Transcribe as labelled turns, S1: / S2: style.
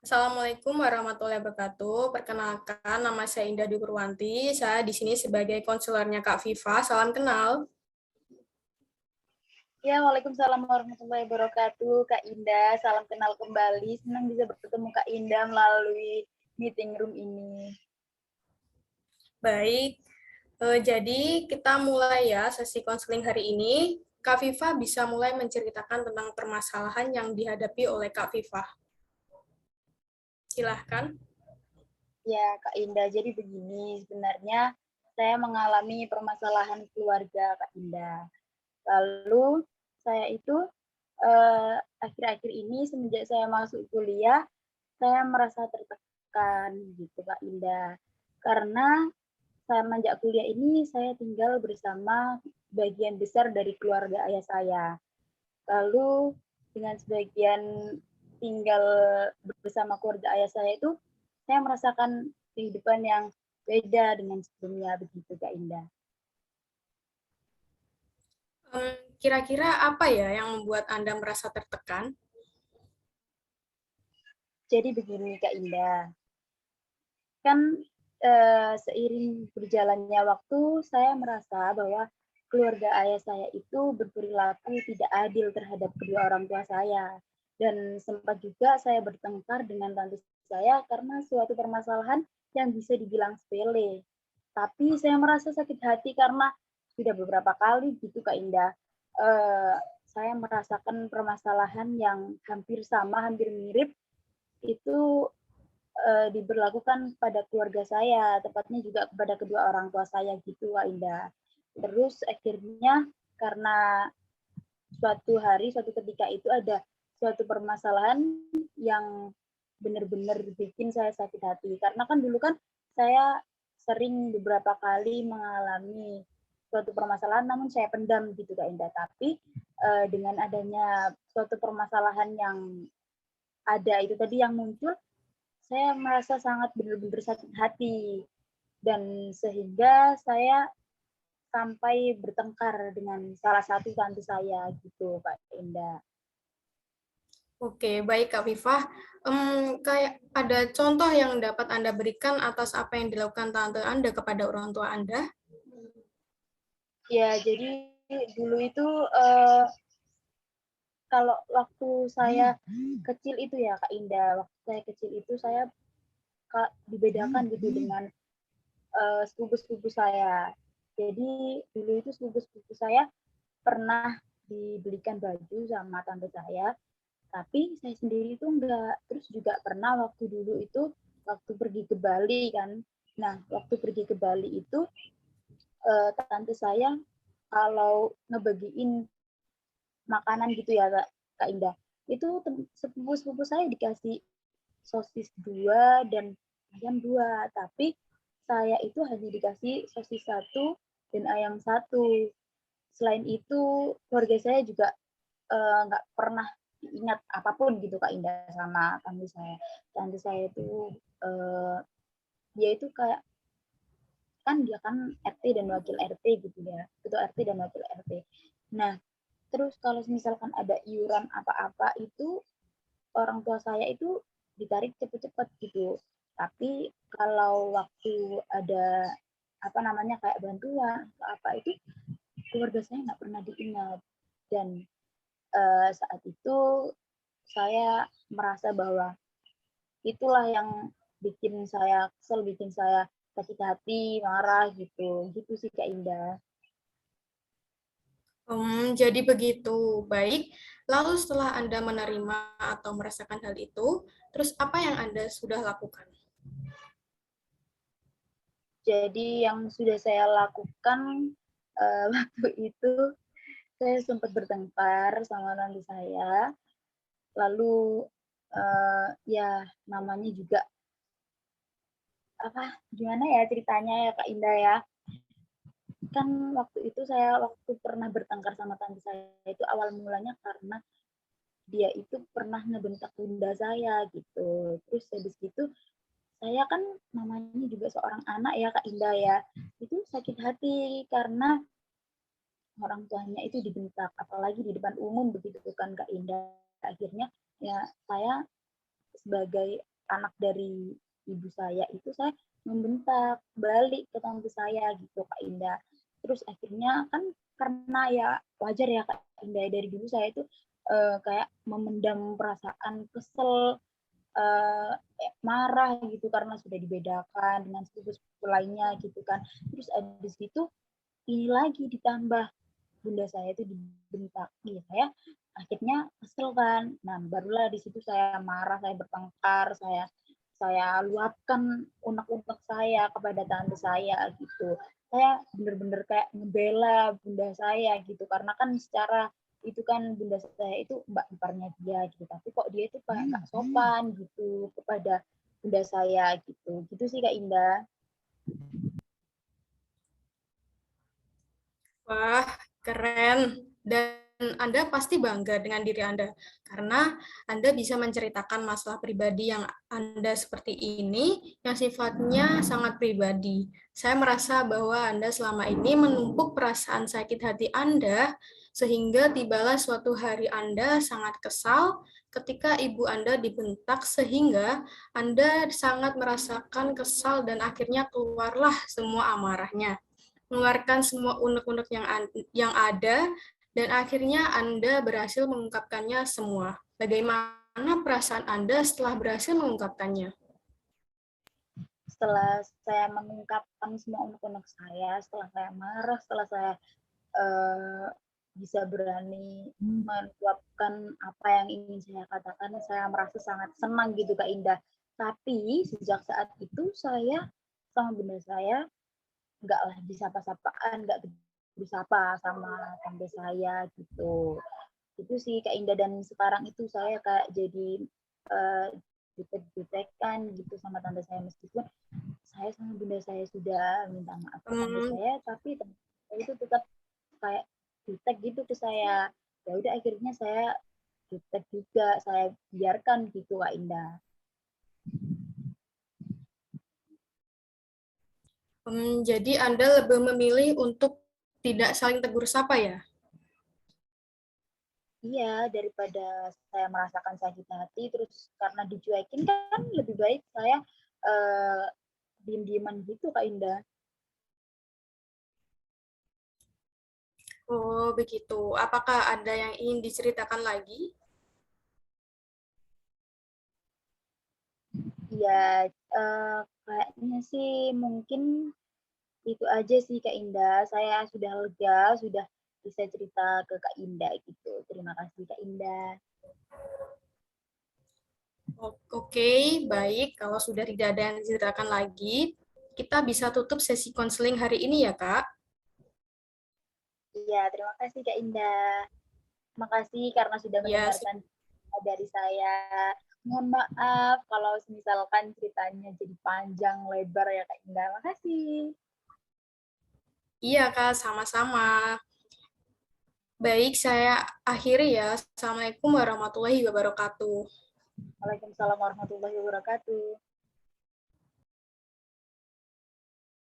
S1: Assalamualaikum warahmatullahi wabarakatuh. Perkenalkan, nama saya Indah Dwi Purwanti. Saya di sini sebagai konselornya Kak Viva. Salam kenal.
S2: Ya, Waalaikumsalam warahmatullahi wabarakatuh, Kak Indah. Salam kenal kembali. Senang bisa bertemu Kak Indah melalui meeting room ini.
S1: Baik, jadi kita mulai ya sesi konseling hari ini. Kak Viva bisa mulai menceritakan tentang permasalahan yang dihadapi oleh Kak Viva. Silahkan.
S2: Ya, Kak Indah. Jadi begini, sebenarnya saya mengalami permasalahan keluarga, Kak Indah. Lalu saya itu akhir-akhir ini semenjak saya masuk kuliah, saya merasa tertekan gitu, Kak Indah. Karena semenjak kuliah ini saya tinggal bersama bagian besar dari keluarga ayah saya. Lalu dengan sebagian tinggal bersama keluarga ayah saya itu, saya merasakan kehidupan yang beda dengan sebelumnya begitu, Kak Indah.
S1: Kira-kira apa ya yang membuat Anda merasa tertekan?
S2: Jadi begini, Kak Indah, kan seiring berjalannya waktu, saya merasa bahwa keluarga ayah saya itu berperilaku tidak adil terhadap kedua orang tua saya. Dan sempat juga saya bertengkar dengan tante saya karena suatu permasalahan yang bisa dibilang sepele. Tapi saya merasa sakit hati karena sudah beberapa kali gitu Kak Indah, eh, saya merasakan permasalahan yang hampir sama, hampir mirip itu diberlakukan pada keluarga saya, tepatnya juga kepada kedua orang tua saya gitu, Kak Indah. Terus akhirnya karena suatu hari, suatu ketika itu ada suatu permasalahan yang benar-benar bikin saya sakit hati. Karena kan dulu kan saya sering beberapa kali mengalami suatu permasalahan, namun saya pendam gitu, Kak Indah. Tapi dengan adanya suatu permasalahan yang ada itu tadi yang muncul, saya merasa sangat benar-benar sakit hati dan sehingga saya sampai bertengkar dengan salah satu tante saya gitu, Kak Indah.
S1: Oke, baik Kak Viva. Kayak ada contoh yang dapat Anda berikan atas apa yang dilakukan tante Anda kepada orang tua Anda?
S2: Ya, jadi dulu itu kalau waktu saya kecil itu ya Kak Indah, waktu saya kecil itu saya dibedakan gitu dengan sepupu-sepupu saya. Jadi dulu itu sepupu-sepupu saya pernah dibelikan baju sama tante saya, tapi saya sendiri itu enggak. Terus juga pernah waktu dulu itu, waktu pergi ke Bali kan. Nah, waktu pergi ke Bali itu, tante saya kalau ngebagiin makanan gitu ya, Kak Indah, itu sepupu-sepupu saya dikasih sosis 2 dan ayam 2, tapi saya itu hanya dikasih sosis 1 dan ayam 1. Selain itu, keluarga saya juga nggak pernah ingat apapun gitu Kak Indah sama tante saya. Tante saya itu dia itu kayak kan dia kan RT dan wakil RT gitu ya, ketua RT dan wakil RT. Nah, terus kalau misalkan ada iuran apa-apa itu orang tua saya itu ditarik cepet-cepet gitu. Tapi kalau waktu ada apa namanya kayak bantuan atau apa itu keluarga saya nggak pernah diingat dan saat itu saya merasa bahwa itulah yang bikin saya kesel, bikin saya sakit hati, marah gitu. Gitu sih Kak Indah.
S1: Jadi begitu. Baik. Lalu setelah Anda menerima atau merasakan hal itu, terus apa yang Anda sudah lakukan?
S2: Jadi yang sudah saya lakukan waktu itu saya sempat bertengkar sama tante saya. Lalu ya namanya juga apa gimana ya ceritanya ya Kak Indah ya. Kan waktu itu saya waktu pernah bertengkar sama tante saya itu awal mulanya karena dia itu pernah ngebentak bunda saya gitu. Terus habis itu saya kan namanya juga seorang anak ya Kak Indah ya. Itu sakit hati karena orang tuanya itu dibentak apalagi di depan umum begitu kan Kak Indah. Akhirnya ya saya sebagai anak dari ibu saya itu saya membentak balik ke tante saya gitu Kak Indah. Terus akhirnya kan karena ya wajar ya Kak Indah, dari dulu saya itu kayak memendam perasaan kesel, marah gitu karena sudah dibedakan dengan sepupu-sepupu lainnya gitu kan. Terus habis itu ini lagi ditambah bunda saya itu dibentak. Iya, saya akhirnya kesel kan. Nah, barulah di situ saya marah, saya bertengkar, saya luapkan unek-unek saya kepada tante saya gitu. Saya bener-bener kayak ngebela bunda saya gitu, karena kan secara itu kan bunda saya itu mbak iparnya dia gitu, tapi kok dia itu kayak nggak sopan gitu kepada bunda saya gitu. Gitu sih Kak Indah.
S1: Wah, keren. Dan Anda pasti bangga dengan diri Anda, karena Anda bisa menceritakan masalah pribadi yang Anda seperti ini, yang sifatnya sangat pribadi. Saya merasa bahwa Anda selama ini menumpuk perasaan sakit hati Anda, sehingga tibalah suatu hari Anda sangat kesal ketika ibu Anda dibentak, sehingga Anda sangat merasakan kesal dan akhirnya keluarlah semua amarahnya, mengeluarkan semua unek-unek yang ada, dan akhirnya Anda berhasil mengungkapkannya semua. Bagaimana perasaan Anda setelah berhasil mengungkapkannya?
S2: Setelah saya mengungkapkan semua unek-unek saya, setelah saya marah, setelah saya uh, bisa berani meluapkan apa yang ingin saya katakan, saya merasa sangat senang gitu Kak Indah. Tapi sejak saat itu saya sama bunda saya nggak lah disapa-sapaan, nggak disapa sama tante saya gitu. Itu sih Kak Indah, dan sekarang itu saya kayak jadi uh, jutek-jutekan gitu sama tante saya, meskipun saya sama bunda saya sudah minta maaf ke tante
S1: Hmm,
S2: saya, tapi tante saya itu tetap kayak jutek gitu ke saya. Ya udah akhirnya saya jutek juga, saya biarkan gitu Kak Indah.
S1: jadi Anda lebih memilih untuk tidak saling tegur sapa ya?
S2: Iya, daripada saya merasakan sakit hati terus karena dicuekin, kan lebih baik saya uh, diem-dieman gitu Kak Indah.
S1: Oh, begitu. Apakah ada yang ingin diceritakan lagi?
S2: Iya, kayaknya sih mungkin itu aja sih Kak Indah. Saya sudah lega, sudah bisa cerita ke Kak Indah gitu. Terima kasih Kak Indah.
S1: Oke, baik. Kalau sudah tidak ada yang diceritakan lagi, kita bisa tutup sesi konseling hari ini ya, Kak.
S2: Iya, terima kasih Kak Indah. Terima kasih karena sudah
S1: Ya,
S2: mendengarkan dari saya. Mohon maaf kalau misalkan ceritanya jadi panjang lebar ya Kak Indah. Makasih.
S1: iya, Kak, sama-sama. Baik, saya akhiri ya. Assalamualaikum warahmatullahi wabarakatuh.
S2: Waalaikumsalam warahmatullahi wabarakatuh.